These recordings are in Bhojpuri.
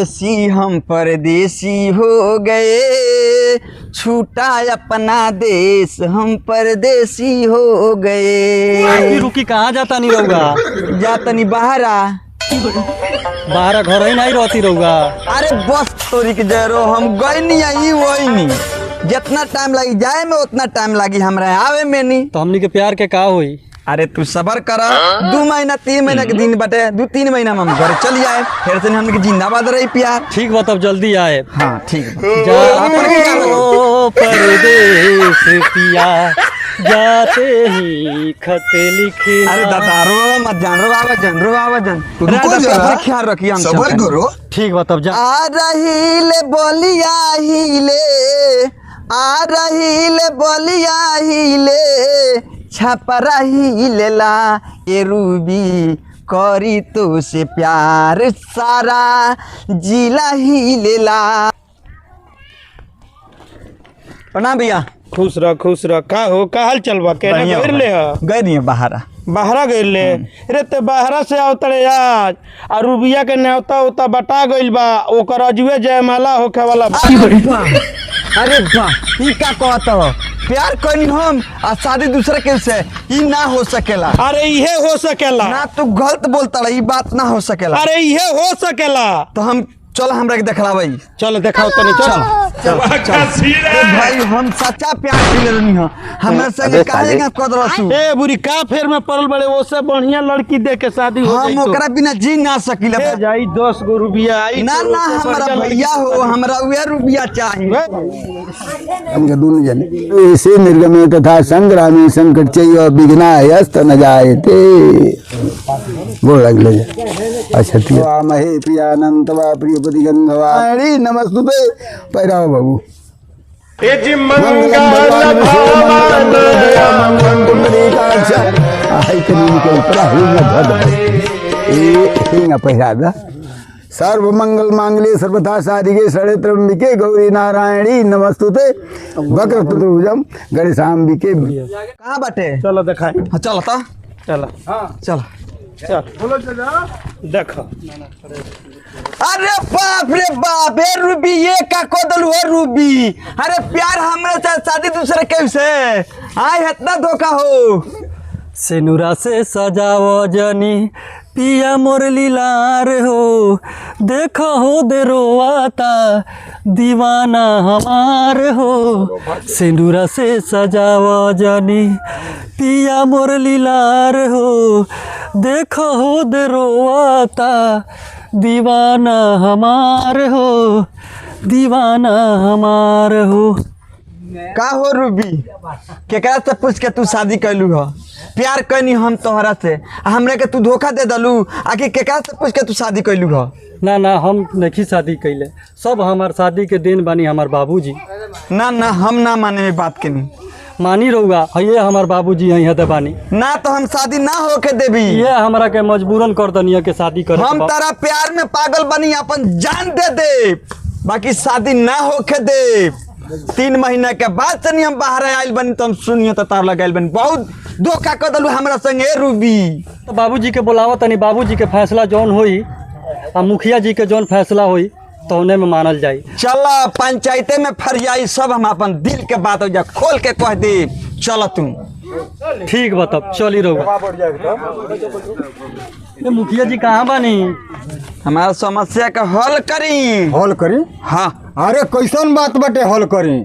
परदेसी हम परदेसी हो गए, छूटा अपना देश हम परदेसी हो गए। रुकी कहाँ जाता नहीं रहुआ? जाता नहीं बाहरा। बाहर घर ही नहीं रहती रहुआ? अरे बस तोरी के जरो हम गए नहीं आई वही नहीं, जितना टाइम लगी जाए में उतना टाइम लगी हमरा आवे में नहीं। तो हमनी के प्यार के का होई? अरे तू सबर कर, 2 महीना 3 महीना के दिन बटे 2-3 महीना में हम घर चल जाए, फिर से हमने जिंदाबाद रही प्यार। ठीक बा तब जल्दी आए। हाँ ठीक जाओ परदेस पिया, जाते ही खत लिखे। अरे दादा रो मत जान, रो बाबा जान ख्याल रखिए। हम सबर करो। ठीक बा तब जा। आ रही ले बोलिया हिले, आ रही ले बोलिया हिले, छपरा ही लेला ए रूबी करी तो से प्यार, सारा जिला ही लेला। प्रणाम भैया। खुश रह। का हो, का हाल चल बा? केने गइर ले ह? गए नहीं बाहरा। बाहरा गइल ले? रे ते बाहरा से आवतड़े आज आ रुबिया के न्योता उता बटा गइल बा, ओकर अजुए जयमाला होखे वाला बा। अरे वाह, ई का कहत हो? प्यार कनी हम आ शादी दूसरे के से ई ना हो सकेला। अरे इहे हो सकेला ना तू गलत बोलता रहा, ई बात ना हो सकेला। अरे इहे हो सकेला। तो हम चल हमरा के दिखलावई। चल देखाओ तनी, चल। भाई हम सच्चा प्यार के रहनी हो, हमरा संगे काहे ना कदरसु। ए बुरी का फेर में पड़ल बड़े, ओसे बढ़िया लड़की देख के शादी हो जाई। हम ओकरा बिना जी ना सकिले। ए जाई 10 गो रुपया आई। ना हमरा भैया हो, हमरा उहे रुपया चाहिए। हमके दोनों जने ऐसे निर्गमे तथा संग्रामी संकट चाहिए विघ्नाय अस्त न जायते। गोड़ लगले। अच्छा ठीक है। महे प्रियानंद वा प्रियपति गंगवा हरि नमस्तुते। पैराव बाबू ए जी मंगल भवन आई कनी के प्राहिंग धद ए हिंग पैरादा। सर्व मंगल मांगल्ये सर्वथा साधिके शरणे त्र्यंबके गौरी नारायणी नमस्तुते। वक्रतुंडम गणेशांबिके। कहां बाटे? चलो दिखाई। हां चल त चलो चल चल बोलो चला देखो। अरे बाप रे बाप, ए रूबी ये का कोदल हो रूबी। अरे प्यार हमरा से शादी दूसरे कैसे आय इतना धोखा हो। सेनुरा से सजाओ जनी पिया मोर लीलार हो, देखो हो दे रोआता दीवाना हमार हो। सेनुरा से सजाओ जनी पिया मोर लीलार हो, देखो हो दे रोआता दीवाना हमार हो, दीवाना हमार हो। का हो रूबी, केकरा से पूछ के तू शादी कैलू हो? प्यार कैनी हम तोहरा से, हमरे के तू धोखा दे दलू। आखिर केकरा से पूछ के तू शादी कैलू हो? ना हम नहीं शादी कैले, सब हमार शादी के दिन बानी हमार बाबूजी। ना हम ना माने में बात के नहीं मानी रहुआ, ये हमार बाबूजी यहाँ दे बानी। ना तो हम शादी ना होके देबी। ये हमरा के मजबूरन कर दनिया के शादी करे। हम तारा प्यार में पागल बनी, अपन जान दे दे, बाकी शादी ना होके दे। 3 महीना के बाद से हम बाहर आयल बनी, तो हम सुनिए तो तार लगाइल बनी। बहुत धोखा कर दलू हमरा संगे रूबी। तो बाबूजी के बुलावा तनी, बाबूजी के फैसला जौन होई आ मुखिया जी के जौन फैसला होई तो उन्हें में मानल जाई। चल पंचायते में फरियाई सब हम अपन दिल के बात हो जा खोल के कह दे। चल तुम ठीक बा तब चली रहुआ। मुखिया जी कहाँ बानी? हमारा समस्या का हल करी। हॉल करी? हाँ। अरे कैसन बात बटे हॉल करी?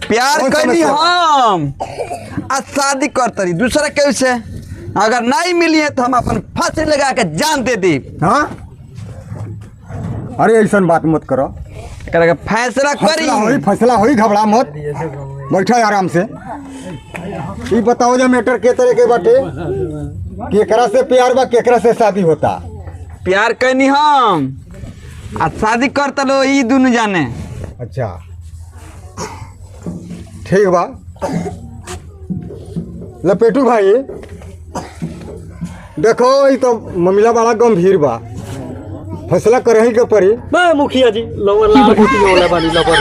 प्यार करी हम आ शादी करतरी दूसरा कैसे, अगर नहीं मिली है तो हम अपन फांसी लगा के जान दे दी। हाँ अरे ऐसा बात मत करो। एकरा के फैसला करी। फैसला होई, घबरा मत, बैठो आराम से। ये बताओ जो मैटर के तरह के बाटे, केकरा से प्यार बा, केकरा से शादी होता? प्यार कनी हम आ शादी करता लो ई दोनों जाने। अच्छा ठीक बा। लपेटू भाई देखो, ये तो मामला बड़ा गंभीर बा, फैसला करही के पड़ी। बा मुखिया जी लवर लाल बूटी वाला बानी, लवर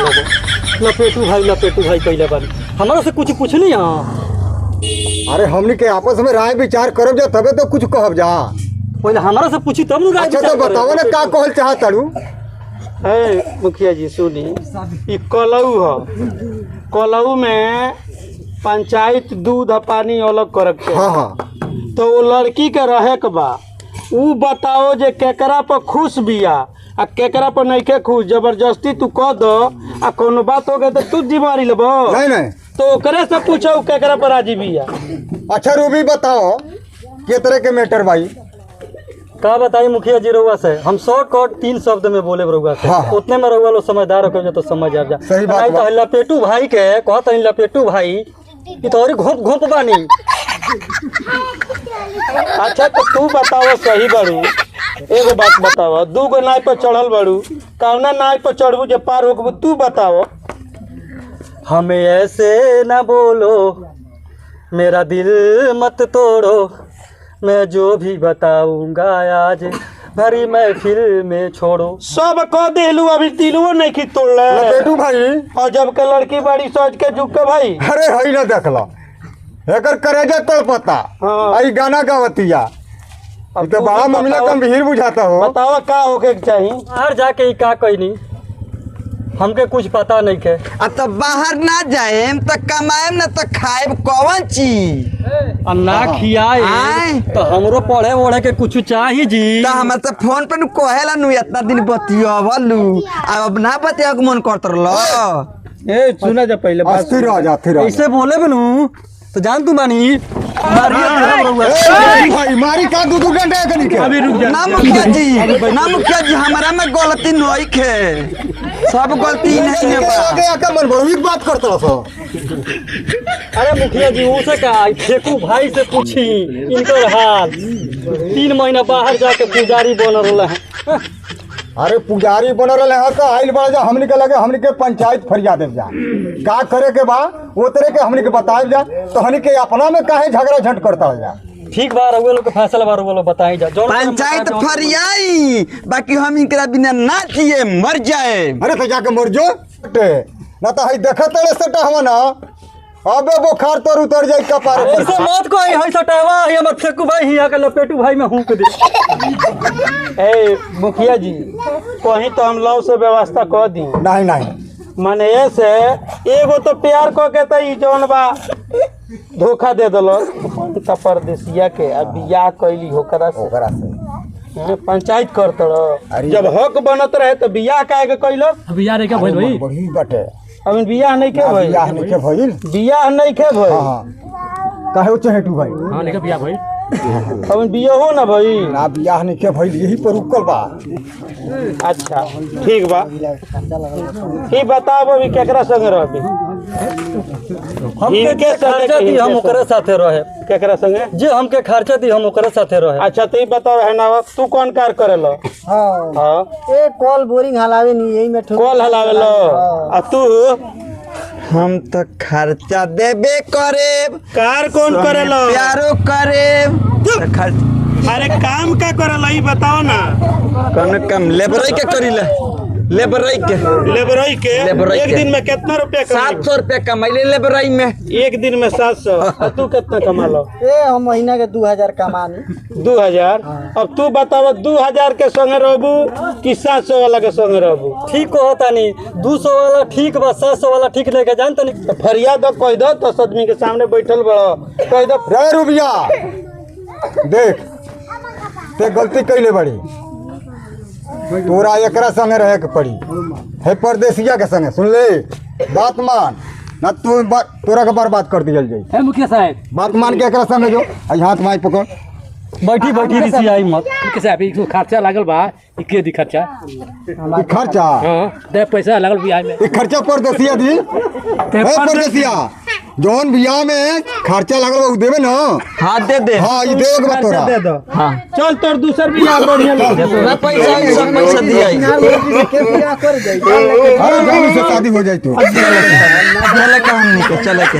लपेटू भाई कैले बानी, हमारा से कुछ पूछनी। हाँ अरे हमनी के आपस में राय विचार करब जा, तबे तो कुछ कहब जा। पहले हमारा से पूछी तब। अच्छा तो बताओ ना का कहल चाहत तारू? है मुखिया जी सुनी, ई कलऊ ह, कलऊ में पंचायत दूध आ पानी अलग करक के। हाँ हाँ तो वो लड़की के रहे के बा, ऊ बताओ जे केकरा पर खुश बिया आ केकरा पर नइखे खुश। जबरदस्ती तू कह दो आ कोनो बात हो गए तो तू जिम्मेवारी लेबो। नहीं नहीं। तो ओकरे से पूछो केकरा पर राजी बिया। अच्छा रूबी बताओ के तरह के मैटर भाई। का बताई मुखिया जी रउआ से, हम शॉर्ट कट 3 शब्द में बोले रउआ से, हाँ। उतने में रउआ लोग समझदार हो तो समझ आ जा। सही बात नहीं बा। तो लपेटू भाई के कहत हई लपेटू भाई ई तो और घोप घोप बानी। अच्छा तो तू बताओ सही बड़ू, एगो बात बताओ, 2 गो नाव पर चढ़ल बड़ू, कौना नाव पर चढ़बू जे पार होकबू तू बताओ। हमें ऐसे न बोलो, मेरा दिल मत तोड़ो, मैं जो भी बताऊंगा आज भरी महफिल में छोड़ो। सब कह देलू, अभी तिलुओ नहीं की तोड़ ले। लपेटू भाई और जब के लड़की बड़ी सोच के झुक के भाई। अरे हई ना देखला एकर करेजा तड़पता। हाँ। आई गाना गावतिया। अब ई तो तू बड़ा भी मामला बताओ। गंभीर बुझाता हो। बताओ का होके चाहिए। बाहर जाके ई का कही नहीं, हमके कुछ पता नहीं के। अब तो बाहर ना जाएम तो कमाएम ना तो खाएब कौन चीज। और ना खियाए आय। तो हमरो पढ़े ओढ़े के कुछ चाहिए जी। तो हमारे तो फोन पे कहेला नु इतना दिन बतियावलू, अब ना बतिया के मन करत रहलो। ए सुना जा पहले बात। अस्थिर आ जा, अस्थिर आ जा। ऐसे बोले बनू तो जान तू मानी भाई मारी का दू घंटे कनी के। अभी रुक जा। ना मुखिया जी हमारा में गलती नहीं खे, सब गलती नहीं है बा। आगे आके मन बड़ी बात करता हो। अरे मुखिया जी उसे का फेकू भाई से पूछी इनकर हाल। 3 महीना बाहर जाके पुजारी बन रहा है। अरे पुजारी बन रहे हैं तो आइल बड़ा जा हमनी के लगे, हमनी के पंचायत फरिया देव जा का करे के बा वो तरह के हमनी के बताए जा। तो हमनी के अपना में काहे झगड़ा झट करता जा। ठीक बा रउआ लोग के फैसला बा, रउआ लोग बताई जा। जौन पंचायत फरियाई, बाकी हम इनकरा बिना ना जिए मर जाए। अरे तो जाके मर जो ना तो हई देखत रहे सटा हम ना अबे बुखार तर उतर जाई कपार पर। ऐसे मत कोई है सटावा है हमर फेकू भाई हिया के लपेटू भाई में हुक दे। ए मुखिया जी कहीं तो हम लव से व्यवस्था कर दी। नहीं नहीं माने ऐसे एगो तो प्यार को के तो ई जौन बा धोखा दे दलो त परदेसिया के अब बियाह कैली होकरा से। ओकरा से पंचायत करत रह। अरे जब हक बनत रहे तो बियाह काहे के कैलो। अब यार है क्या भाई भाई बड़ी बटे अब बियाह नहीं के भाई, बियाह नहीं के भइल। बियाह नहीं के भाई। हां हां काहे हो चहेटू भाई। हां नहीं बिया भाई अब बियाह हो ना भाई। ना बियाह नहीं के भइल, यही पर रुकल बा। अच्छा ठीक बा, ठीक बताओ अभी केकरा संग रहबी। हमके खर्चा दी हम ओकरे साथे रहे। केकरा संगे। जे हमके खर्चा दी हम ओकरे साथे रहे। अच्छा तो ई बताओ है ना तू कौन कार करेलो। हाँ हाँ ए कॉल बोरिंग हलावे नहीं यही में ठोक। कॉल हलावेलो आ तू हम तो खर्चा देबे करे, कार कौन करेलो। प्यारो करे तो खर्च। अरे काम का करेलो ई बताओ ना। कौन कम लेबरई के करीला, लेबरई के लेबरई के लेबरई एक के। दिन में कितना रुपया कमाई। 700 रुपया कमाइले लेबरई में। एक दिन में 700। और तू कितना कमा लो। ए हम महीना के 2000 कमानी। 2000। अब तू बताओ 2000 के संगे रहबू कि 700 वाला के संगे रहबू। ठीक कहता नहीं 200 वाला ठीक बा 700 वाला ठीक नहीं के जानता नहीं। तो फरियाद कह दो तो आदमी के सामने बैठल बड़ो कह दो। रे रुबिया देख ते गलती कैले बड़ी, तोरा एकरा संगे रहे के पड़ी है परदेसिया के संगे। सुन ले बात मान ना तू तोरा के बर्बाद कर दियल जाई। है मुखिया साहब बात मान के एकरा संगे जो आई हाथ माई पकड़। बैठी बैठी रिसी आई मत। कैसे अभी खर्चा लागल बा के दी खर्चा। ई खर्चा हां दे पैसा लागल बियाह में। ई खर्चा परदेसिया दी है परदेसिया जौन बियाह में खर्चा लागल बा उ देबे ना। हाँ दे दे। हां ई देबे के बा तोरा। दे दो। हाँ चल तोर दूसर बियाह बढ़िया लग जाए। ना पैसा ही सब पैसा दिया के पूरा कर जाई। अरे जल्दी से शादी हो जाई तो चले के हमनी के चले के।